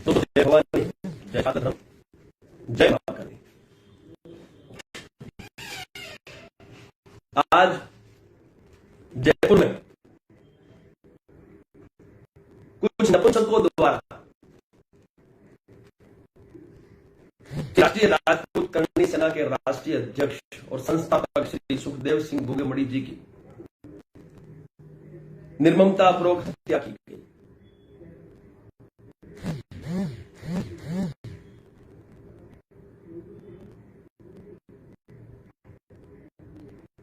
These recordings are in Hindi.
तो जय भवानी, जय छात्र धर्म, जय महाकाली। आज जयपुर में कुछ नपुंसकों द्वारा राष्ट्रीय राजपूत करणी सेना के राष्ट्रीय अध्यक्ष और संस्थापक श्री सुखदेव सिंह गोगामणि जी की निर्ममतापूर्वक हत्या की गई।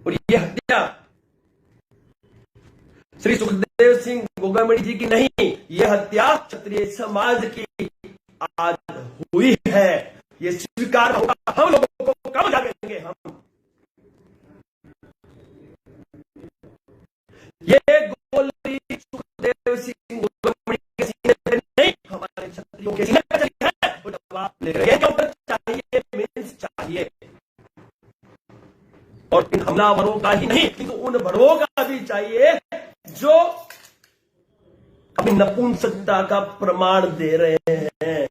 और यह हत्या श्री सुखदेव सिंह गोगामणि जी की नहीं, यह हत्या क्षत्रिय समाज की आज हुई है। ये स्वीकार होगा, हम लोगों को कब जागेंगे हम। ये गोली सुखदेव सिंह गोगामणि के सीने पे नहीं, हमारे क्षत्रियों के सीने पे चली है। वो जवाब ले रहे हैं, चाहिए मीन्स चाहिए, और इन हमलावरों का ही नहीं किंतु उन बड़ों का भी चाहिए जो अपनी नपुंसकता का प्रमाण दे रहे हैं,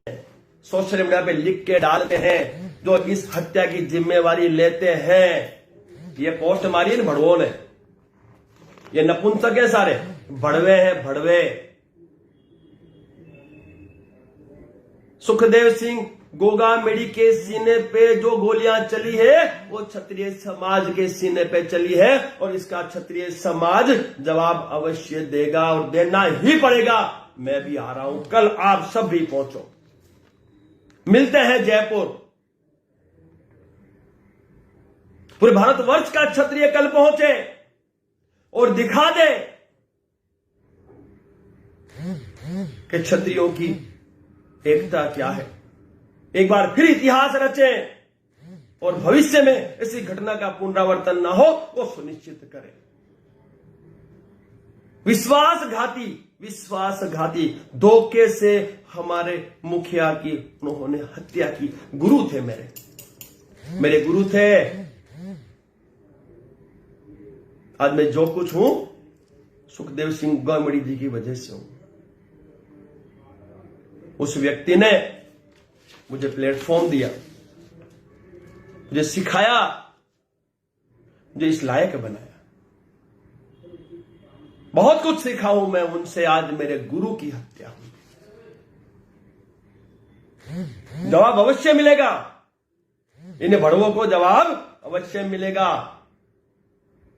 सोशल मीडिया पे लिख के डालते हैं, जो इस हत्या की जिम्मेवारी लेते हैं। ये पोस्ट मारी इन भड़वों ने, ये नपुंसक है सारे, भड़वे हैं भड़वे। सुखदेव सिंह गोगामणि के सीने पे जो गोलियां चली है वो क्षत्रिय समाज के सीने पे चली है, और इसका क्षत्रिय समाज जवाब अवश्य देगा और देना ही पड़ेगा। मैं भी आ रहा हूं, कल आप सब भी पहुंचो, मिलते हैं जयपुर। पूरे भारतवर्ष का क्षत्रिय कल पहुंचे और दिखा दे कि क्षत्रियों की एकता क्या है। एक बार फिर इतिहास रचे और भविष्य में इसी घटना का पुनरावर्तन ना हो वो सुनिश्चित करें। विश्वासघाती धोखे से हमारे मुखिया की उन्होंने हत्या की। गुरु थे मेरे गुरु थे। आज मैं जो कुछ हूं सुखदेव सिंह गोगामणि जी की वजह से हूं। उस व्यक्ति ने मुझे प्लेटफॉर्म दिया, मुझे सिखाया, मुझे इस लायक बनाया। बहुत कुछ सीखा हूं मैं उनसे। आज मेरे गुरु की हत्या हुई, जवाब अवश्य मिलेगा, इन बड़वों को जवाब अवश्य मिलेगा।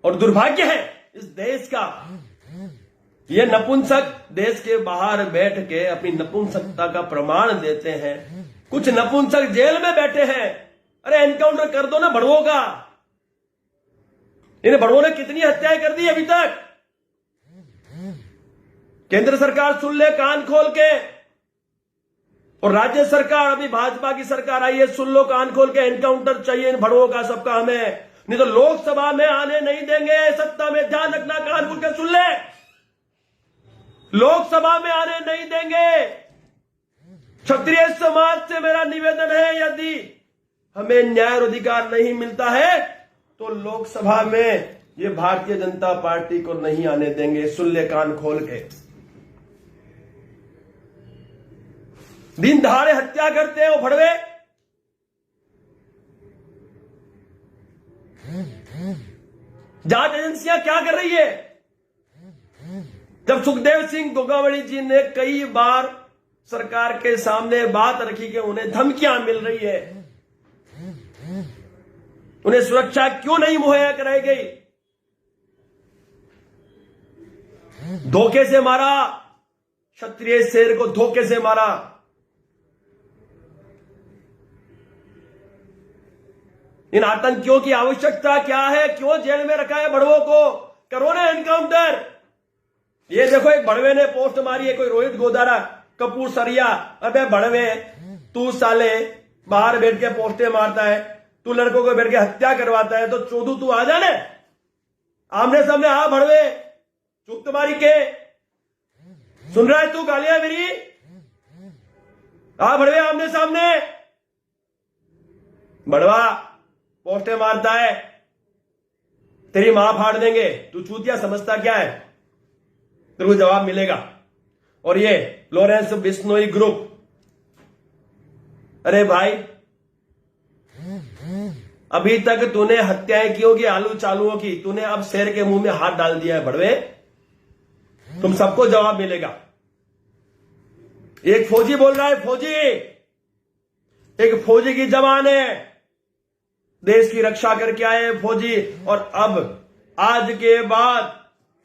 और दुर्भाग्य है इस देश का, ये नपुंसक देश के बाहर बैठ के अपनी नपुंसकता का प्रमाण देते हैं। कुछ नपुंसक जेल में बैठे हैं। अरे एनकाउंटर कर दो ना बड़वों का। इन बड़वों ने कितनी हत्याएं कर दी अभी तक। केंद्र सरकार सुन ले कान खोल के, और राज्य सरकार, अभी भाजपा की सरकार आई है, सुन लो कान खोल के। एनकाउंटर चाहिए इन बड़वों का सबका हमें, नहीं तो लोकसभा में आने नहीं देंगे। सत्ता में ध्यान रखना, कान खोल के सुन ले, लोकसभा में आने नहीं देंगे। क्षत्रिय समाज से मेरा निवेदन है, यदि हमें न्याय और अधिकार नहीं मिलता है तो लोकसभा में ये भारतीय जनता पार्टी को नहीं आने देंगे। सुन ले कान खोल के। दिन दहाड़े हत्या करते हैं वो भड़वे। जांच एजेंसियां क्या कर रही है? जब सुखदेव सिंह गोगामणि जी ने कई बार सरकार के सामने बात रखी कि उन्हें धमकियां मिल रही है, उन्हें सुरक्षा क्यों नहीं मुहैया कराई गई? धोखे से मारा, क्षत्रिय शेर को धोखे से मारा। इन आतंकियों की आवश्यकता क्या है? क्यों जेल में रखा है बड़वों को? करो ना एनकाउंटर। ये देखो एक बड़वे ने पोस्ट मारी है, कोई रोहित गोदारा कपूर सरिया। अबे बड़वे, तू साले बाहर बैठ के पोस्टें मारता है, तू लड़कों को बैठ के हत्या करवाता है, तो चोदू तू आ जाने आमने सामने। आ बड़वे, चुप तुम्हारी के, सुन रहा है तू गालियां मेरी? आ बड़वे आमने सामने। बड़वा पोस्टें मारता है, तेरी मां फाड़ देंगे। तू चूतिया समझता क्या है? तेरे को जवाब मिलेगा। और ये लॉरेंस बिश्नोई ग्रुप अरे भाई, अभी तक तूने हत्याएं की होगी आलू चालुओं की, तूने अब शेर के मुंह में हाथ डाल दिया है भड़वे, तुम सबको जवाब मिलेगा। एक फौजी बोल रहा है, फौजी, एक फौजी की जवान है, देश की रक्षा करके आए फौजी, और अब आज के बाद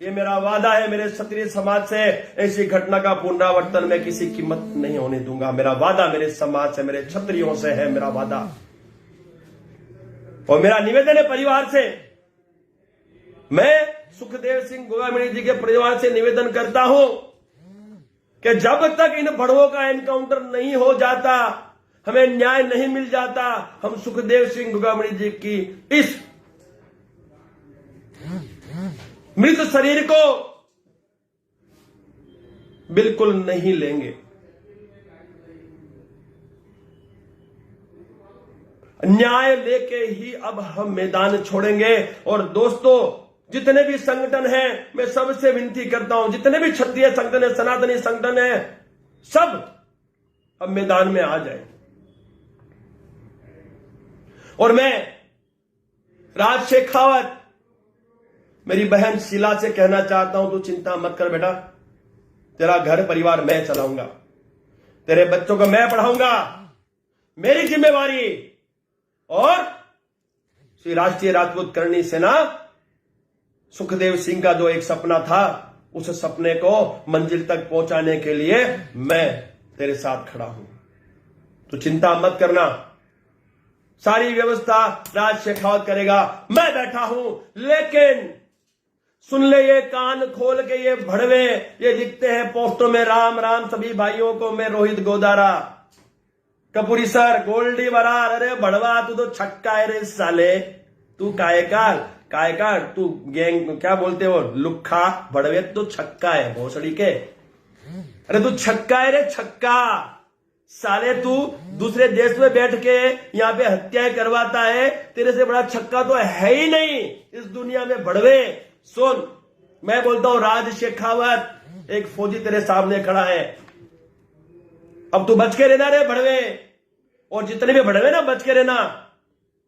ये मेरा वादा है मेरे क्षत्रिय समाज से, ऐसी घटना का पुनरावर्तन मैं किसी कीमत नहीं होने दूंगा। मेरा वादा मेरे समाज से, मेरे क्षत्रियों से है मेरा वादा। और मेरा निवेदन है परिवार से, मैं सुखदेव सिंह गोगामणि जी के परिवार से निवेदन करता हूं कि जब तक इन भड़वों का एनकाउंटर नहीं हो जाता, हमें न्याय नहीं मिल जाता, हम सुखदेव सिंह गोगामणि जी की इस मृत शरीर को बिल्कुल नहीं लेंगे। न्याय लेके ही अब हम मैदान छोड़ेंगे। और दोस्तों, जितने भी संगठन हैं, मैं सबसे विनती करता हूं, जितने भी क्षत्रिय संगठन है, सनातनी संगठन है, सब अब मैदान में आ जाए। और मैं राज शेखावत, मेरी बहन शीला से कहना चाहता हूं, तू चिंता मत कर बेटा, तेरा घर परिवार मैं चलाऊंगा, तेरे बच्चों को मैं पढ़ाऊंगा, मेरी जिम्मेवारी। और श्री राष्ट्रीय राजपूत करणी सेना, सुखदेव सिंह का जो एक सपना था, उस सपने को मंजिल तक पहुंचाने के लिए मैं तेरे साथ खड़ा हूं। तो चिंता मत करना, सारी व्यवस्था राज शेखावत करेगा, मैं बैठा हूं। लेकिन सुन ले, ये कान खोल के, ये भड़वे ये लिखते हैं पोस्टों में राम राम सभी भाइयों को, मैं रोहित गोदारा, कपूरी सर, गोल्डी बरार। अरे भड़वा, तू तो छक्का है रे साले, तू कायकार, तू गैंग क्या बोलते हो, लुक्खा भड़वे, तू छक्का है भोसड़ी के। अरे तू छक्का है रे छक्का साले, तू दूसरे देश में बैठ के यहां पे हत्याएं करवाता है, तेरे से बड़ा छक्का तो है ही नहीं इस दुनिया में भड़वे। सुन, मैं बोलता हूं राज शेखावत, एक फौजी तेरे सामने खड़ा है, अब तू बच के रहना रे भड़वे, और जितने भी भड़वे ना बच के रहना,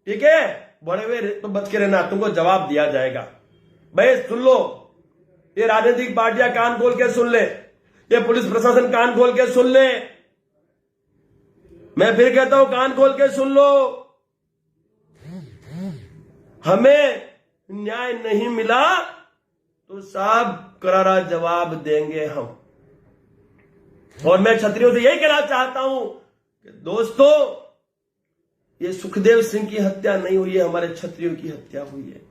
ठीक है, भड़वे तो बच के रहना, तुमको जवाब दिया जाएगा। भाई सुन लो, ये राजनीतिक पार्टियां कान खोल के सुन ले, ये पुलिस प्रशासन कान खोल के सुन ले, मैं फिर कहता हूं कान खोल के सुन लो, हमें न्याय नहीं मिला तो साहब करारा जवाब देंगे हम। और मैं क्षत्रियों से यही कहना चाहता हूं कि दोस्तों, ये सुखदेव सिंह की हत्या नहीं हुई है, हमारे क्षत्रियों की हत्या हुई है।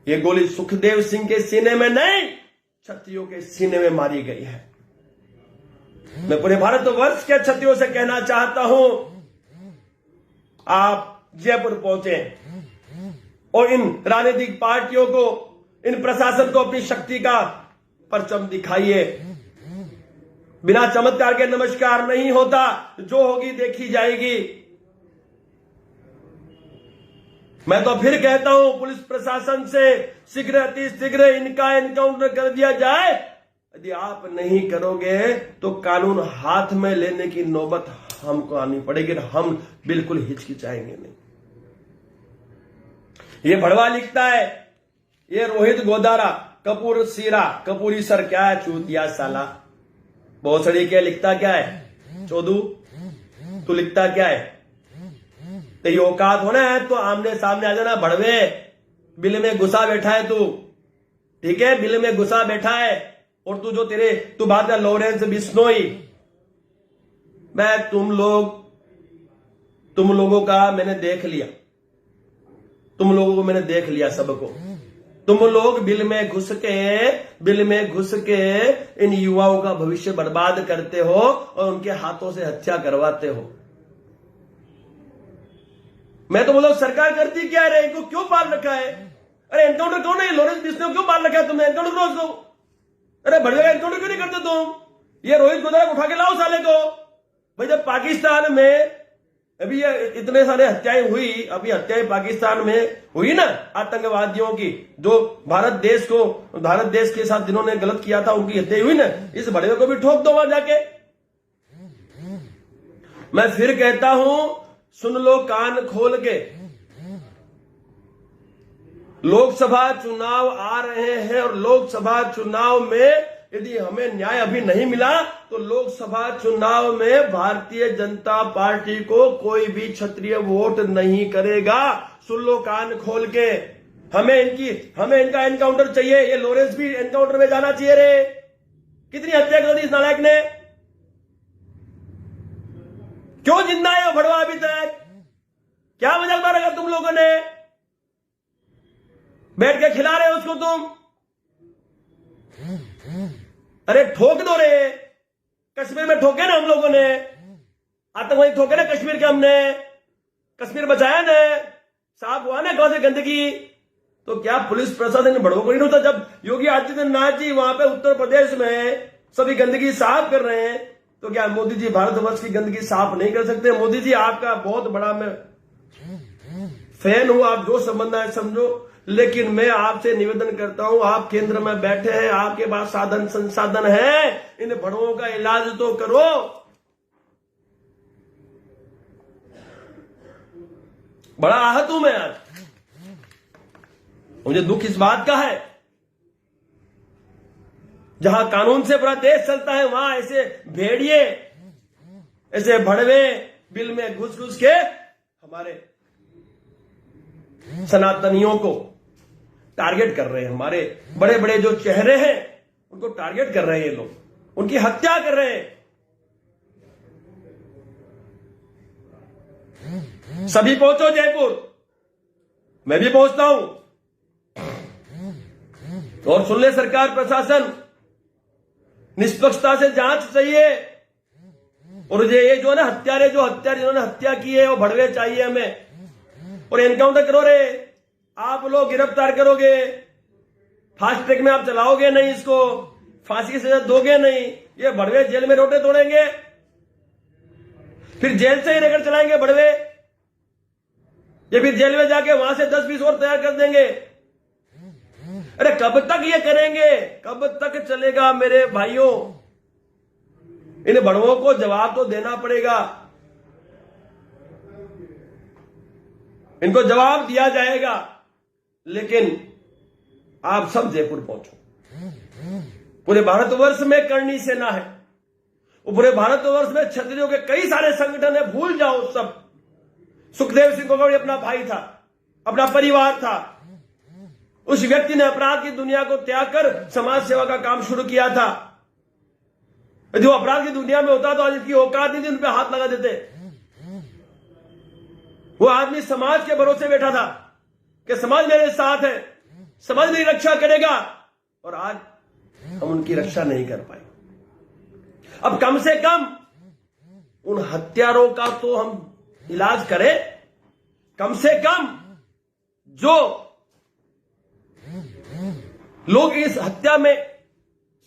ये गोली सुखदेव सिंह के सीने में नहीं, क्षत्रियों के सीने में मारी गई है। मैं पूरे भारतवर्ष के क्षत्रियों से कहना चाहता हूं, आप जयपुर पहुंचे और इन राजनीतिक पार्टियों को, इन प्रशासन को अपनी शक्ति का परचम दिखाइए। बिना चमत्कार के नमस्कार नहीं होता, जो होगी देखी जाएगी। मैं तो फिर कहता हूं, पुलिस प्रशासन से शीघ्र अति शीघ्र इनका एनकाउंटर कर दिया जाए। यदि आप नहीं करोगे तो कानून हाथ में लेने की नौबत हमको आनी पड़ेगी, हम बिल्कुल हिचकिचाएंगे नहीं। ये भड़वा लिखता है, ये रोहित गोदारा, कपूर सीरा, कपूरी सर, क्या है चूतिया साला, भोसड़ी के लिखता क्या है, चोदू तू लिखता क्या है, तो ये औकात होना है तो आमने सामने आ जाना। भड़वे, बिल में घुसा बैठा है तू, ठीक है, बिल में घुसा बैठा है। और तू जो तू बात है लॉरेंस बिश्नोई, मैं तुम लोगों का मैंने देख लिया, तुम लोगों को मैंने देख लिया सबको। तुम लोग बिल में घुस के इन युवाओं का भविष्य बर्बाद करते हो और उनके हाथों से हत्या करवाते हो। मैं तो बोला सरकार करती क्या है, इनको क्यों पाल रखा है? अरे एनकाउंटर कौन है, लॉरेंस बिश्नोई क्यों पाल रखा है तुमने? एनकाउंटर करो उसको। अरे भड़वे का एनकाउंटर क्यों नहीं करते तुम? ये रोहित गोदारा को उठा के लाओ साले को। भाई जब पाकिस्तान में अभी ये इतने सारे हत्याएं हुई, अभी हत्याएं पाकिस्तान में हुई ना आतंकवादियों की, जो भारत देश के साथ जिन्होंने गलत किया था उनकी हत्या हुई ना, इस भड़वे को भी ठोक दो वहां जाके। मैं फिर कहता हूं, सुन लो कान खोल के, लोकसभा चुनाव आ रहे हैं और लोकसभा चुनाव में यदि हमें न्याय अभी नहीं मिला तो लोकसभा चुनाव में भारतीय जनता पार्टी को कोई भी क्षत्रिय वोट नहीं करेगा। सुन लो कान खोल के, हमें इनका एनकाउंटर चाहिए। ये लॉरेंस भी एनकाउंटर में जाना चाहिए रे। कितनी हत्या कर दी इस नालायक ने, क्यों जिंदा है वो भड़वा अभी तक? क्या मजाक मारा रखा तुम लोगों ने? बैठ के खिला रहे हो उसको तुम। अरे ठोक दो रे, कश्मीर में ठोके ना हम लोगों ने, आतंकवादी ठोके ना कश्मीर के, हमने कश्मीर बचाया ना, साफ हुआ ना कौन से गंदगी। तो क्या पुलिस प्रशासन ने बड़ों को नहीं होता? जब योगी आदित्यनाथ जी वहां पे उत्तर प्रदेश में सभी गंदगी साफ कर रहे हैं, तो क्या मोदी जी भारतवर्ष की गंदगी साफ नहीं कर सकते? मोदी जी आपका बहुत बड़ा मैं फैन हूं, आप जो समझना है समझो, लेकिन मैं आपसे निवेदन करता हूं, आप केंद्र में बैठे हैं, आपके पास साधन संसाधन है, इन भड़ों का इलाज तो करो। बड़ा आहत हूं मैं आज, मुझे दुख इस बात का है, जहां कानून से पूरा देश चलता है वहां ऐसे भेड़िए, ऐसे भड़वे बिल में घुस घुस के हमारे सनातनियों को टारगेट कर रहे हैं। हमारे बड़े बड़े जो चेहरे हैं उनको टारगेट कर रहे हैं ये लोग, उनकी हत्या कर रहे हैं। सभी पहुंचो जयपुर, मैं भी पहुंचता हूं, और सुन ले सरकार प्रशासन, निष्पक्षता से जांच चाहिए। और ये जो ना हत्यारे जिन्होंने हत्या की है वो भड़वे चाहिए हमें, और एनकाउंटर करो रे। आप लोग गिरफ्तार करोगे, फास्ट ट्रैक में आप चलाओगे नहीं, इसको फांसी की सजा दोगे नहीं, ये भड़वे जेल में रोटे तोड़ेंगे, फिर जेल से ही रेकर चलाएंगे भड़वे, ये फिर जेल में जाके वहां से 10-20 और तैयार कर देंगे। अरे कब तक ये करेंगे? कब तक चलेगा मेरे भाइयों? इन भड़वों को जवाब तो देना पड़ेगा, इनको जवाब दिया जाएगा। लेकिन आप सब जयपुर पहुंचो, पूरे भारतवर्ष में करणी सेना है, वो पूरे भारतवर्ष में क्षत्रियों के कई सारे संगठन है, भूल जाओ सब। सुखदेव सिंह गोगोई अपना भाई था, अपना परिवार था, उस व्यक्ति ने अपराध की दुनिया को त्याग कर समाज सेवा का काम शुरू किया था। जो अपराध की दुनिया में होता तो आज इसकी औकात नहीं थी, उन पे हाथ लगा देते। वो आदमी समाज के भरोसे बैठा था कि समाज मेरे साथ है, समाज मेरी रक्षा करेगा, और आज हम उनकी रक्षा नहीं कर पाए। अब कम से कम उन हत्यारों का तो हम इलाज करें, कम से कम जो लोग इस हत्या में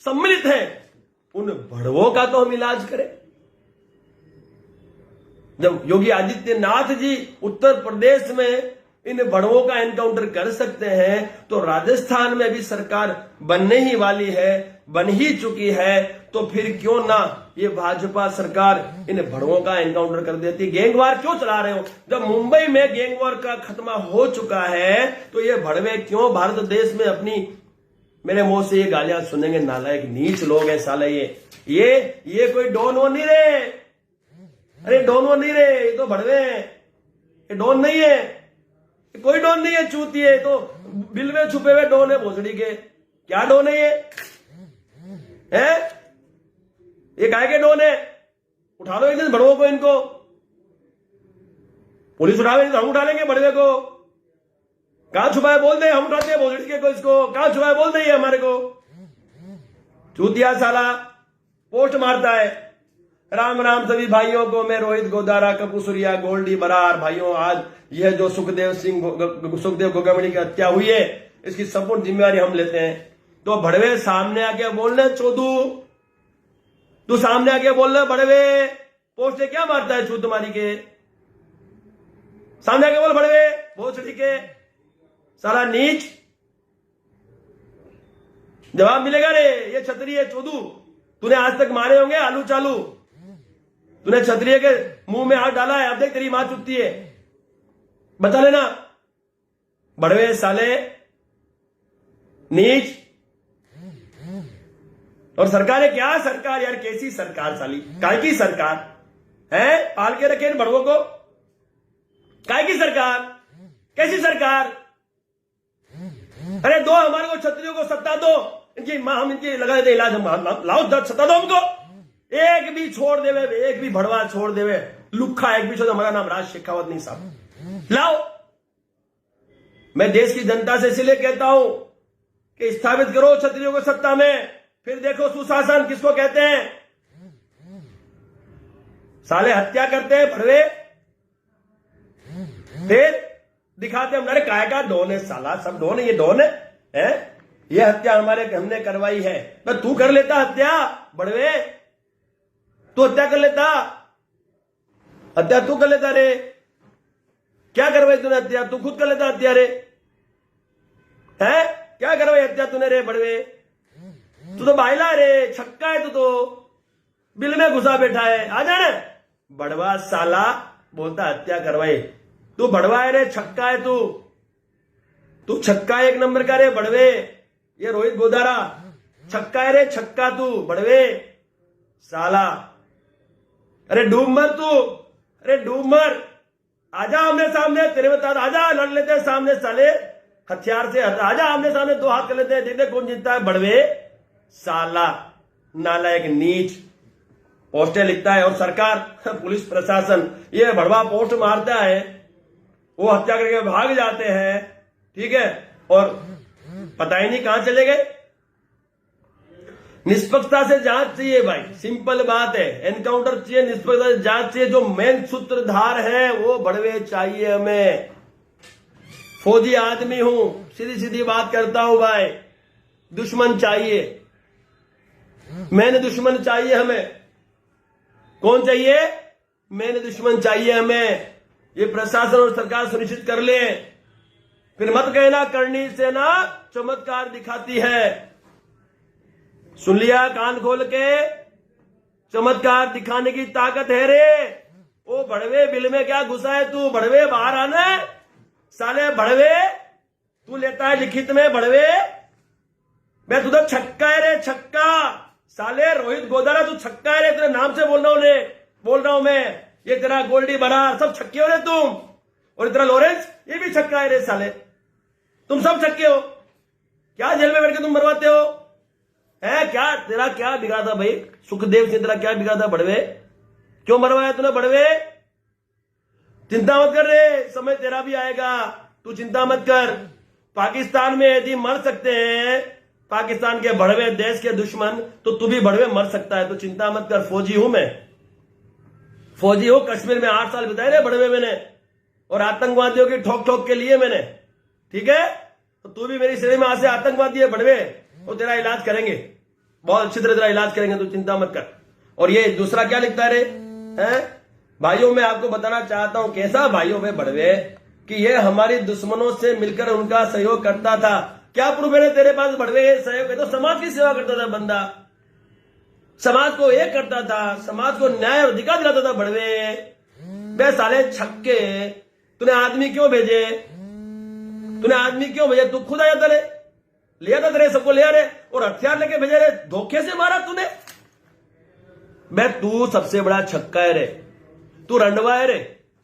सम्मिलित हैं उन भड़वों का तो हम इलाज करें। जब योगी आदित्यनाथ जी उत्तर प्रदेश में इन भड़वों का एनकाउंटर कर सकते हैं, तो राजस्थान में भी सरकार बनने ही वाली है, बन ही चुकी है, तो फिर क्यों ना ये भाजपा सरकार इन भड़वों का एनकाउंटर कर देती। गैंगवार क्यों चला रहे हो? जब मुंबई में गैंगवार का खत्मा हो चुका है, तो ये भड़वे क्यों भारत देश में अपनी, मेरे मुंह से ये गालियां सुनेंगे, नालायक नीच लोग हैं साले। ये कोई डॉन वो नहीं रे, अरे डॉन वो नहीं रे, ये तो भड़वे हैं, ये डॉन नहीं है, कोई डॉन नहीं है, चूती है, तो बिल में छुपे हुए डॉन है भोसड़ी के। क्या डॉन है ये? ये काय के डॉन है? उठा लो एक दिन भड़वों को, इनको पुलिस उठावे नहीं तो हम उठा लेंगे भड़वे को। कहां छुपा है बोल दे, हम उठाते हैं भोसड़ी के को, इसको कहां छुपा है बोल दे हमारे को। चूतिया साला पोस्ट मारता है। राम राम सभी भाइयों को, मैं रोहित गोदारा, कपूसुरिया, गोल्डी बरार भाइयों। आज यह जो सुखदेव गोगावड़ी की हत्या हुई है, इसकी संपूर्ण जिम्मेवारी हम लेते हैं। तो भड़वे सामने आके बोलना, चोदू तू सामने आके बोलना, भड़वे पोस्टे क्या मारता है छूत तुम्हारी के, सामने आके बोल भड़वे भोसड़ी के सारा नीच, जवाब मिलेगा रे। ये छतरी है चोदू, तूने आज तक मारे होंगे आलू चालू, तूने क्षत्रिय के मुंह में हाथ डाला है, अब देख तेरी मां चुपती है, बता लेना। बड़वे साले, नीच। और सरकार है क्या? सरकार यार कैसी सरकार साली, काय की सरकार है? पाल के रखे इन बड़वों को, काय की सरकार, कैसी सरकार? अरे दो हमारे को, क्षत्रियों को सत्ता दो, इनकी मां, हम इनकी लगा देते इलाज, हम लाओ सत्ता दो हमको। एक भी छोड़ देवे, एक भी भड़वा छोड़ देवे, लुखा एक भी छोड़, हमारा नाम राज शेखावत नहीं साहब, लाओ। मैं देश की जनता से इसलिए कहता हूं कि स्थापित करो क्षत्रियों को सत्ता में, फिर देखो सुशासन किसको कहते हैं। साले हत्या करते हैं भड़वे, फिर दिखाते हम, अरे काय का डोन है साला, सब डोन है, ये डोन है? ये हत्या हमने करवाई है। तो तू कर लेता हत्या बड़वे, तू हत्या कर लेता, हत्या तू कर लेता रे। क्या करवाई तूने हत्या? तू खुद कर लेता हत्या रे, है? क्या करवाई हत्या तूने रे बड़वे? तू तो बाइला रे, छक्का है, तू तो बिल में घुसा बैठा है, आ जाने। बड़वा साला बोलता हत्या करवाई, तू बड़वा है रे, छक्का है तू छक्का एक नंबर का रे बड़वे। ये रोहित गोदारा छक्का है रे, छक्का तू बड़वे साला। अरे डूब मर तू, अरे डूब मर, आजा आमने सामने, तेरे बता, आजा लड़ लेते हैं सामने साले, हथियार से आजा आमने सामने, दो हाथ कर लेते हैं, देखते कौन जीतता है बड़वे साला, नालायक नीच। पोस्टें लिखता है और सरकार, पुलिस प्रशासन ये भड़वा पोस्ट मारता है, वो हत्या करके भाग जाते हैं, ठीक है, और पता ही नहीं कहां चले गए। निष्पक्षता से जांच चाहिए भाई, सिंपल बात है, एनकाउंटर चाहिए, निष्पक्षता से जांच चाहिए। जो मेन सूत्रधार है वो बड़वे चाहिए हमें। फौजी आदमी हूं, सीधी सीधी बात करता हूं भाई, दुश्मन चाहिए, मैंने दुश्मन चाहिए हमें। कौन चाहिए? मैंने दुश्मन चाहिए हमें। ये प्रशासन और सरकार सुनिश्चित कर ले, फिर मत कहना करनी सेना चमत्कार दिखाती है। सुन लिया कान खोल के, चमत्कार दिखाने की ताकत है रे। ओ बड़वे, बिल में क्या घुसा है तू बड़वे, बाहर आना साले बड़वे, तू लेता है लिखित में बड़वे। मैं तुझे छक्का है रे, छक्का साले, रोहित गोदारा तू छक्का है रे, तेरे नाम से बोल रहा हूं मैं। ये तेरा गोल्डी बरार सब छक्के हो रे तुम, और तेरा लॉरेंस ये भी छक्का है रे साले, तुम सब छक्के हो। क्या जेल में बैठ के तुम मरवाते हो? है क्या तेरा क्या बिगड़ा था भाई? सुखदेव से तेरा क्या बिगड़ा था बड़वे? क्यों मरवाया तूने बड़वे? चिंता मत कर रे, समय तेरा भी आएगा, तू चिंता मत कर। पाकिस्तान में यदि मर सकते हैं पाकिस्तान के बड़वे देश के दुश्मन, तो तू भी बड़वे मर सकता है, तो चिंता मत कर। फौजी हूं मैं, फौजी हूं, कश्मीर में 8 साल बिताए रे बड़वे मैंने, और आतंकवादियों की ठोक ठोक के लिए मैंने, ठीक है? तो तू भी मेरी सेवा में आ से आतंकवादी है बड़वे, और तेरा इलाज करेंगे, बहुत अच्छी तरह तेरा इलाज करेंगे, तू चिंता मत कर। और ये दूसरा क्या लिखता है रे, हैं? भाइयों मैं आपको बताना चाहता हूं, कैसा भाइयों में बड़वे, कि ये हमारी दुश्मनों से मिलकर उनका सहयोग करता था। क्या प्रूफ है तेरे पास बड़वे सहयोग है? तो समाज की सेवा करता था बंदा, समाज को एक करता था, समाज को न्याय और अधिकार दिलाता था बड़वे। बे साले छक्के, तूने आदमी क्यों भेजे? तू खुद आया था रे, लिया था तेरे, सबको लिया रे, और हथियार लेके भेजे रे, धोखे से मारा तूने। बे तू सबसे बड़ा छक्का है रे, तू रंडवा है रे।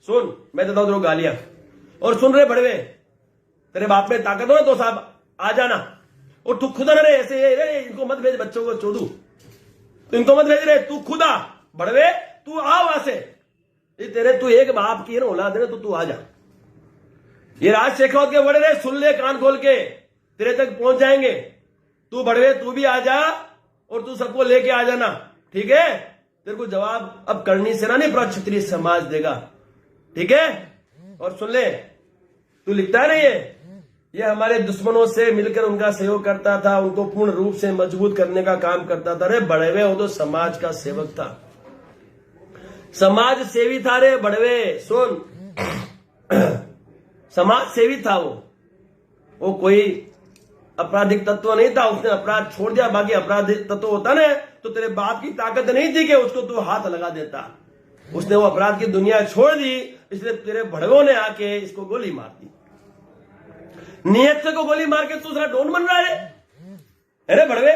सुन मैं देता हूं तेरे गालियां, और सुन रे बड़वे, तेरे बाप में ताकत हो ना तो साहब आ जाना, और तू खुदा ना रे ऐसे रे, इनको मत भेज बच्चों को चोदू, तो इनको मत भेज रे, तू खुदा बड़वे, तू आ वहां से, तू एक बाप की है ना औलाद है, तो तू आ जा। ये राज शेखावत के बड़े रे, सुन ले कान खोल के, तेरे तक पहुंच जाएंगे। तू बड़वे, तू भी आ जा, और तू सबको लेके आ जाना, ठीक है? तेरे को जवाब अब करनी सेना नहीं, पूरा क्षत्रिय समाज देगा, ठीक है? और सुन ले, तू लिखता है ना ये हमारे दुश्मनों से मिलकर उनका सहयोग करता था, उनको पूर्ण रूप से मजबूत करने का काम करता था। रे बड़वे, वो तो समाज का सेवक था, समाज सेवी था रे बड़वे। सुन समाज सेवी था वो कोई आपराधिक तत्व नहीं था, उसने अपराध छोड़ दिया। बाकी आपराधिक तत्व होता ना, तो तेरे बाप की ताकत नहीं थी कि उसको तू हाथ लगा देता। उसने वो अपराध की दुनिया छोड़ दी, इसलिए तेरे भड़वों ने आके इसको गोली मार दी। नियत से को गोली मार के दूसरा डॉन बन रहा है। अरे भड़वे,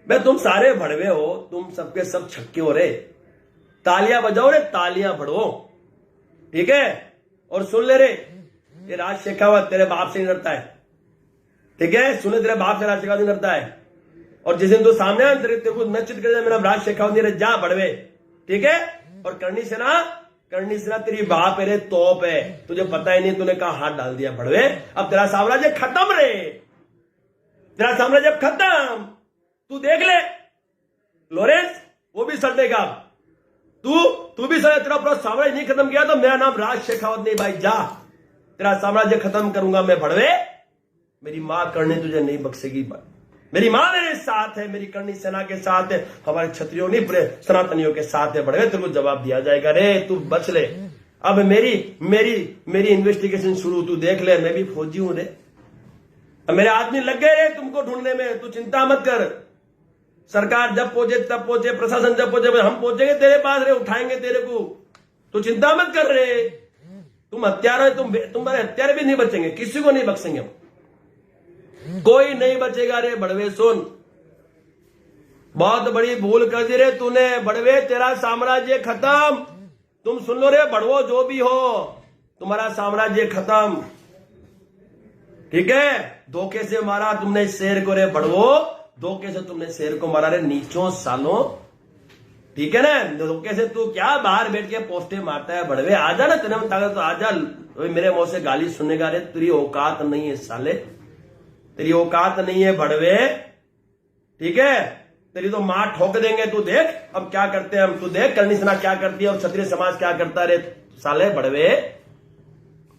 मैं तुम सारे भड़वे हो, तुम सबके सब छक्के हो रे। तालियां बजाओ रे, तालियां भड़वो, ठीक है। और सुन ले रे, ये राज शेखावत तेरे बाप से नहीं डरता है, ठीक है। सुने, तेरे बाप से राज शेखावत नहीं डरता है। और जिस दिन तू सामने आए तेरे को नचित कर मेरा राज शेखावत नहीं रहे, जा भड़वे, ठीक है। और करनी सेना तेरी बाप है रे, तोप है, तुझे पता ही नहीं, तूने कहा हाथ डाल दिया भड़वे। अब तेरा साम्राज्य खत्म रे, तेरा साम्राज्य खत्म। तू देख ले लॉरेंस, वो भी सड़ेगा। तू भी सड़े, तेरा पूरा साम्राज्य नहीं खत्म किया तो मेरा नाम राज शेखावत नहीं भाई, जा, तेरा साम्राज्य खत्म करूंगा मैं भड़वे। मेरी मां करनी तुझे नहीं बख्शेगी, मेरी मां मेरे साथ है, मेरी करनी सेना के साथ है, हमारे क्षत्रियों नहीं पूरे सनातनियों के साथ है भड़वे। तेरे को जवाब दिया जाएगा रे, तू बच ले। अब मेरी इन्वेस्टिगेशन शुरू, तू देख ले, मैं भी फौजी हूं रे। अब मेरे आदमी लग गए रे तुमको ढूंढने में, तू चिंता मत कर। सरकार जब पहुंचे तब पहुंचे, प्रशासन जब पहुंचे हम पहुंचेंगे तेरे पास रे, उठाएंगे तेरे को, तू चिंता मत कर रे। तुम हत्यारा है, तुम्हारे हत्यारे भी नहीं बचेंगे, किसी को नहीं बख्शेंगे हम, कोई नहीं बचेगा रे भड़वे। सुन, बहुत बड़ी भूल कर दी रे तूने भड़वे, तेरा साम्राज्य खत्म। तुम सुन लो रे भड़वो, जो भी हो, तुम्हारा साम्राज्य खत्म, ठीक है। धोखे से मारा तुमने शेर को रे भड़वो, धोखे से तुमने शेर को मारा रे नीचों सालों, ठीक है ना। धोखे से तू क्या बाहर बैठ के पोस्टे मारता है भड़वे, आजा ना, तेरे में ताकत तो आजा। मेरे मुंह से गाली सुनेगा रे, तेरी औकात नहीं है साले, तेरी औकात नहीं है भड़वे, ठीक है। तेरी तो मां ठोक देंगे, तू देख अब क्या करते हैं हम, तू देख करनी सेना क्या करती है और क्षत्रिय समाज क्या करता है रे साले भड़वे।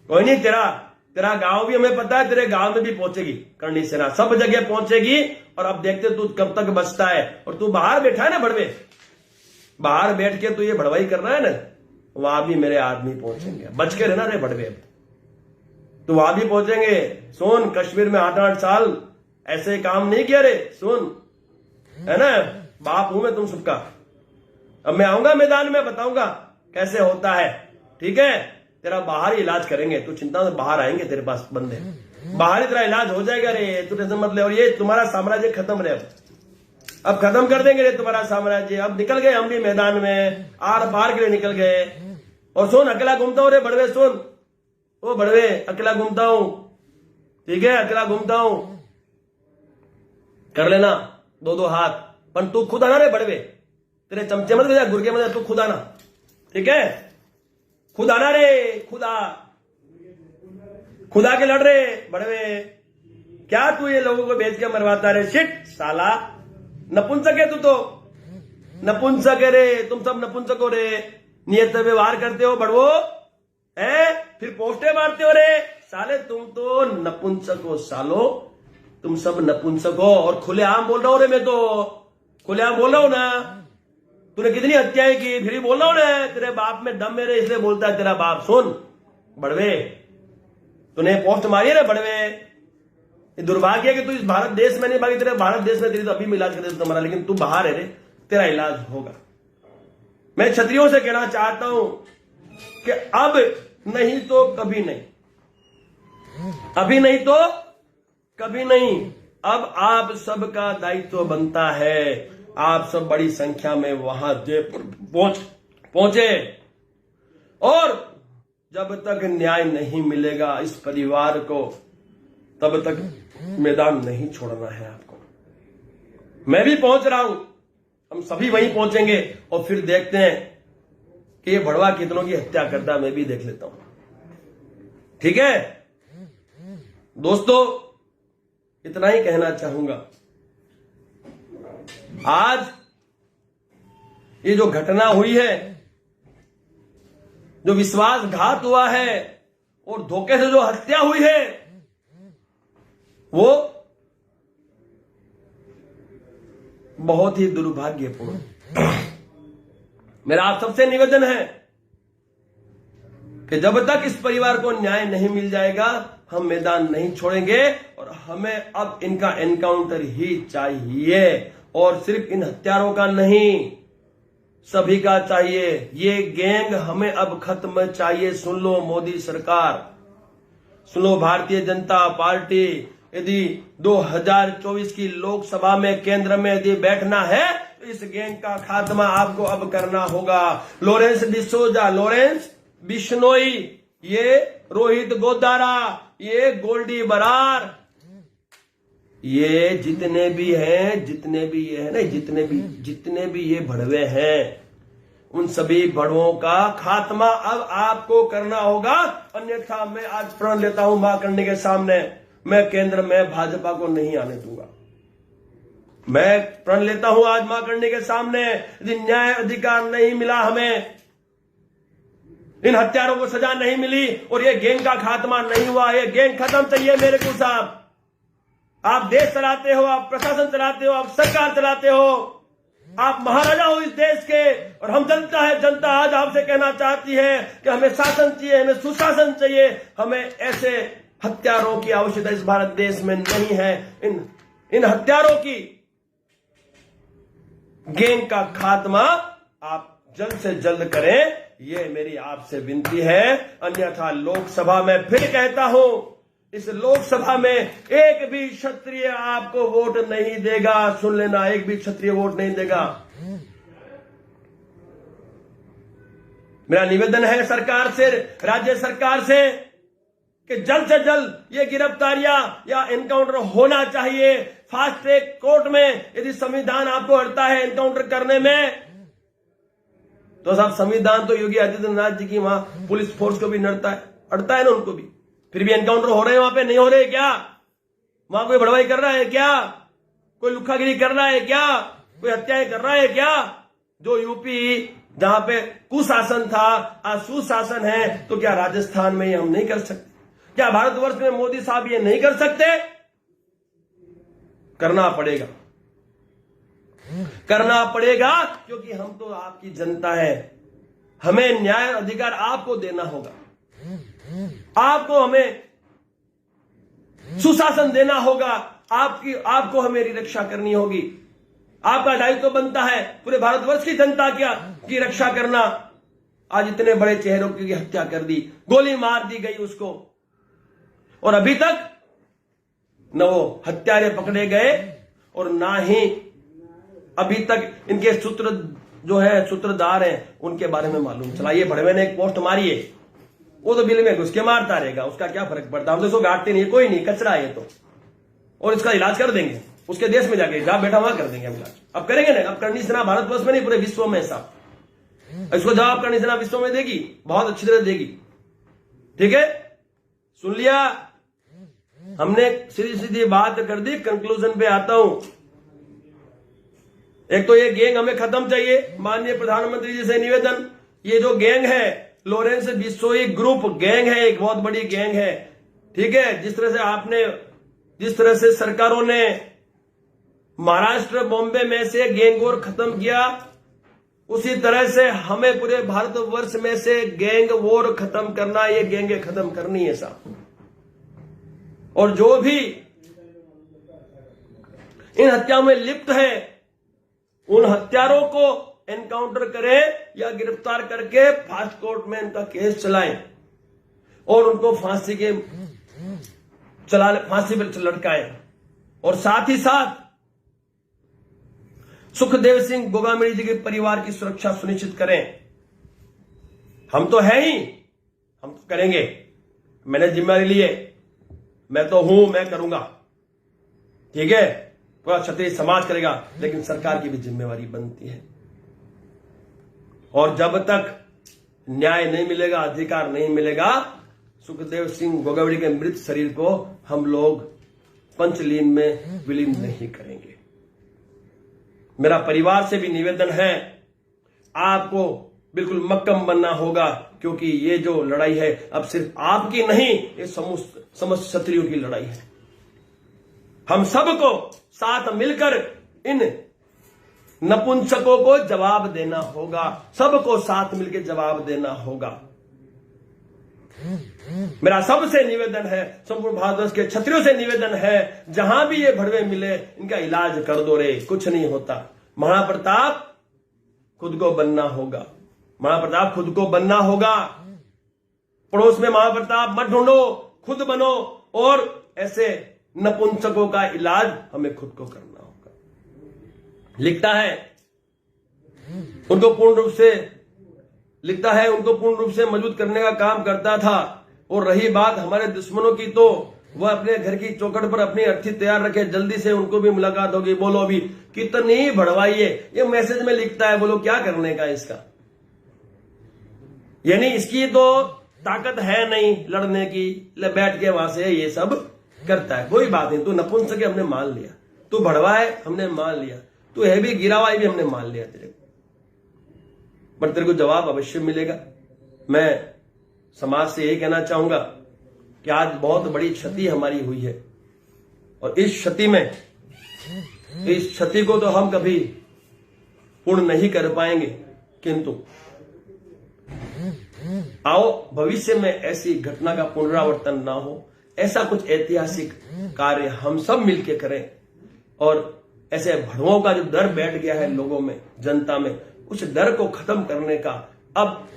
कोई नहीं, तेरा गांव भी हमें पता है, तेरे गांव में भी पहुंचेगी करनी सेना, सब जगह पहुंचेगी। और अब देखते तू कब तक बचता है। और तू बाहर बैठा है ना भड़वे, बाहर बैठ के तू ये भड़वाई कर रहा है ना, वहां भी मेरे आदमी पहुंचेंगे, बच के रहना रे भड़वे, तो वहां भी पहुंचेंगे। सुन, कश्मीर में 8-8 साल ऐसे काम नहीं किया रे, सुन, है ना, बाप हूं मैं तुम सबका। अब मैं आऊंगा मैदान में, बताऊंगा कैसे होता है, ठीक है। तेरा बाहर ही इलाज करेंगे, तू चिंता मत, बाहर आएंगे तेरे पास बंदे, बाहर ही तेरा इलाज हो जाएगा रे, तू टेंशन मत ले। और ये तुम्हारा साम्राज्य खत्म रे, अब खत्म कर देंगे रे तुम्हारा साम्राज्य। अब निकल गए हम भी मैदान में, आर पार के लिए निकल गए। और सुन, अकेला घूमता हूं रे भड़वे, सुन ओ भड़वे, अकेला घूमता हूं, ठीक है, अकेला घूमता हूं, कर लेना 2-2 हाथ, पर तू खुद आना रे भड़वे, तेरे चमचे मत जा गुर्गे मत, तू खुद आना, ठीक है, खुद आना रे, खुदा के लड़ रे भड़वे। क्या तू ये लोगों को बेच के मरवाता रे, शिट साला, नपुंसक है तू, तो नपुंसक है रे, तुम सब नपुंसक हो रे, नियत से व्यवहार करते हो भड़वो, है, फिर पोस्टे मारते हो रे साले, तुम तो नपुंसक हो सालो, तुम सब नपुंसक हो। और खुलेआम बोल रहा हूं रे, मैं तो खुलेआम बोल रहा हूं ना। तूने कितनी हत्याएं की, फिर बोल रहा हूं ना, तेरे बाप में दम मेरे, इसलिए बोलता है तेरा बाप। सुन भड़वे, तूने पोस्ट मारी है ना भड़वे, ये दुर्भाग्य है कि तू इस भारत देश में नहीं भागी, तेरे भारत देश में तेरी तो अभी में इलाज कर देता तुम्हारा, लेकिन तू बाहर है रे, तेरा इलाज होगा। मैं क्षत्रियों से कहना चाहता हूं कि अब नहीं तो कभी नहीं, अभी नहीं तो कभी नहीं। अब आप सबका दायित्व बनता है, आप सब बड़ी संख्या में वहां जयपुर पहुंचे, और जब तक न्याय नहीं मिलेगा इस परिवार को, तब तक मैदान नहीं छोड़ना है आपको। मैं भी पहुंच रहा हूं, हम सभी वहीं पहुंचेंगे, और फिर देखते हैं कि ये भड़वा कितनों की हत्या करता है, मैं भी देख लेता हूं, ठीक है। दोस्तों, इतना ही कहना चाहूंगा। आज ये जो घटना हुई है, जो विश्वासघात हुआ है और धोखे से जो हत्या हुई है, वो बहुत ही दुर्भाग्यपूर्ण। मेरा आप सबसे निवेदन है कि जब तक इस परिवार को न्याय नहीं मिल जाएगा, हम मैदान नहीं छोड़ेंगे, और हमें अब इनका एनकाउंटर ही चाहिए, और सिर्फ इन हत्यारों का नहीं, सभी का चाहिए। ये गैंग हमें अब खत्म चाहिए। सुन लो मोदी सरकार, सुन लो भारतीय जनता पार्टी, यदि 2024 की लोकसभा में केंद्र में यदि बैठना है तो इस गैंग का खात्मा आपको अब करना होगा। लॉरेंस डिसोजा, लॉरेंस बिश्नोई, ये रोहित गोदारा, ये गोल्डी बरार, ये जितने भी ये भड़वे हैं, उन सभी भड़वों का खात्मा अब आपको करना होगा। अन्यथा मैं आज प्रण लेता हूं मां करने के सामने, मैं केंद्र में भाजपा को नहीं आने दूंगा। मैं प्रण लेता हूं आज मां करने के सामने, यदि न्याय अधिकार नहीं मिला, हमें इन हत्यारों को सजा नहीं मिली और ये गैंग का खात्मा नहीं हुआ, ये गैंग खत्म चाहिए मेरे को साहब। आप देश चलाते हो, आप प्रशासन चलाते हो, आप सरकार चलाते हो, आप महाराजा हो इस देश के, और हम जनता आज आपसे कहना चाहती है कि हमें शासन चाहिए, हमें सुशासन चाहिए, हमें ऐसे हत्यारों की आवश्यकता इस भारत देश में नहीं है। इन हत्यारों की गैंग का खात्मा आप जल्द से जल्द करें, ये मेरी आपसे विनती है। अन्यथा लोकसभा में फिर कहता हूं, इस लोकसभा में एक भी क्षत्रिय आपको वोट नहीं देगा। सुन लेना, एक भी क्षत्रिय वोट नहीं देगा। मेरा निवेदन है सरकार से, राज्य सरकार से, कि जल्द से जल्द ये गिरफ्तारियां या एनकाउंटर होना चाहिए। फास्ट ट्रैक कोर्ट में यदि संविधान आपको अड़ता है एनकाउंटर करने में, तो साहब संविधान तो योगी आदित्यनाथ जी की वहां पुलिस फोर्स को भी अड़ता है ना, उनको भी। फिर भी एनकाउंटर हो रहे हैं वहां पे, नहीं हो रहे क्या? वहां कोई बड़वाई कर रहा है क्या? कोई लुखागिरी कर रहा है क्या? कोई हत्याएं कर रहा है क्या? जो यूपी जहां पे कुशासन था आज सुशासन है, तो क्या राजस्थान में ये हम नहीं कर सकते? क्या भारतवर्ष में मोदी साहब ये नहीं कर सकते? करना पड़ेगा, क्योंकि हम तो आपकी जनता है। हमें न्याय अधिकार आपको देना होगा, आपको हमें सुशासन देना होगा, आपको हमें रक्षा करनी होगी। आपका दायित्व तो बनता है पूरे भारतवर्ष की जनता की रक्षा करना। आज इतने बड़े चेहरों की हत्या कर दी, गोली मार दी गई उसको, और अभी तक न वो हत्यारे पकड़े गए और ना ही अभी तक इनके सूत्रधार हैं उनके बारे में मालूम चला। ये भड़वे ने एक पोस्ट मारी है, वो तो बिल में घुस के मारता रहेगा, उसका क्या फर्क पड़ता? हम तो इसको गाटते नहीं, कोई नहीं, कचरा है ये तो, और इसका इलाज कर देंगे उसके देश में जाके, जहां बैठा वहां कर देंगे हम इलाज। अब करेंगे ना, अब करनी सेना भारतवर्ष में नहीं पूरे विश्व में साहब, इसको जवाब करनी सेना विश्व में देगी, बहुत अच्छी तरह देगी। ठीक है, सुन लिया हमने, सीधी बात कर दी। कंक्लूजन पे आता हूं। एक तो ये गैंग हमें खत्म चाहिए, माननीय प्रधानमंत्री जी से निवेदन। ये जो गैंग है लॉरेंस बिश्नोई ग्रुप गैंग है, एक बहुत बड़ी गैंग है। ठीक है, जिस तरह से सरकारों ने महाराष्ट्र बॉम्बे में से गैंग वॉर खत्म किया, उसी तरह से हमें पूरे भारतवर्ष में से गैंग वॉर खत्म करना, ये गैंगे खत्म करनी है साहब। और जो भी इन हत्याओं में लिप्त है उन हत्यारों को एनकाउंटर करें या गिरफ्तार करके फास्ट कोर्ट में इनका केस चलाएं और उनको फांसी पर लटकाएं। और साथ ही साथ सुखदेव सिंह गोगामेड़ी जी के परिवार की सुरक्षा सुनिश्चित करें। हम तो है ही, हम तो करेंगे, मैंने जिम्मेदारी ली है, मैं तो हूं, मैं करूंगा। ठीक है, पूरा क्षत्रिय समाज करेगा, लेकिन सरकार की भी जिम्मेवारी बनती है। और जब तक न्याय नहीं मिलेगा, अधिकार नहीं मिलेगा, सुखदेव सिंह गोगावड़ी के मृत शरीर को हम लोग पंचलीन में विलीन नहीं करेंगे। मेरा परिवार से भी निवेदन है, आपको बिल्कुल मक्कम बनना होगा, क्योंकि ये जो लड़ाई है अब सिर्फ आपकी नहीं, ये समस्त क्षत्रियों की लड़ाई है। हम सबको साथ मिलकर इन नपुंसकों को जवाब देना होगा, सबको साथ मिलकर जवाब देना होगा। मेरा सबसे निवेदन है, संपूर्ण भारतवर्ष के क्षत्रियों से निवेदन है, जहां भी ये भड़वे मिले इनका इलाज कर दो रे, कुछ नहीं होता। महाप्रताप खुद को बनना होगा। महाप्रताप खुद को बनना होगा। पड़ोस में महाप्रताप मत ढूंढो, खुद बनो। और ऐसे नपुंसकों का इलाज हमें खुद को करना होगा। लिखता है उनको पूर्ण रूप से मजबूत करने का काम करता था। और रही बात हमारे दुश्मनों की, तो वह अपने घर की चौखट पर अपनी अर्थी तैयार रखे, जल्दी से उनको भी मुलाकात होगी। बोलो अभी कितनी बढ़वाई है। ये मैसेज में लिखता है, बोलो क्या करने का इसका। यानी इसकी तो ताकत है नहीं लड़ने की, बैठ के वहां से ये सब करता है। कोई बात नहीं, तू नपुंसक है हमने मान लिया, तू भड़वा है हमने मान लिया, तू है भी गिरा हुआ भी हमने मान लिया तेरे को, पर तेरे को जवाब अवश्य मिलेगा। मैं समाज से यही कहना चाहूंगा कि आज बहुत बड़ी क्षति हमारी हुई है, और इस क्षति को तो हम कभी पूर्ण नहीं कर पाएंगे, किंतु आओ भविष्य में ऐसी घटना का पुनरावर्तन ना हो, ऐसा कुछ ऐतिहासिक कार्य हम सब मिलकर करें। और ऐसे भड़वों का जो डर बैठ गया है लोगों में, जनता में, उस डर को खत्म करने का अब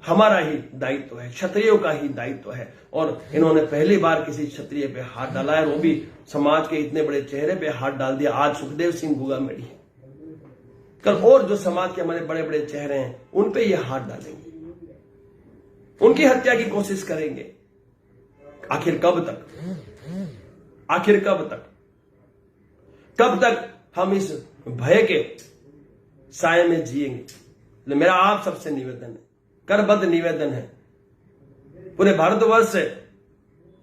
हमारा ही दायित्व है, क्षत्रियों का ही दायित्व है। और इन्होंने पहली बार किसी क्षत्रिय पे हाथ डाला है, वो भी समाज के इतने बड़े चेहरे पे हाथ डाल दिया। आज सुखदेव सिंह गुगामेड़ी, कल और जो समाज के हमारे बड़े बड़े चेहरे हैं उन पे ये हाथ डालेंगे, उनकी हत्या की कोशिश करेंगे। आखिर कब तक, कब तक हम इस भय के साए में जिएंगे। मेरा आप सबसे निवेदन है, करबद्ध निवेदन है, पूरे भारतवर्ष से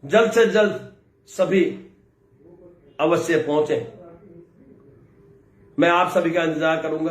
जल्द सभी अवश्य पहुंचे। मैं आप सभी का इंतजार करूंगा।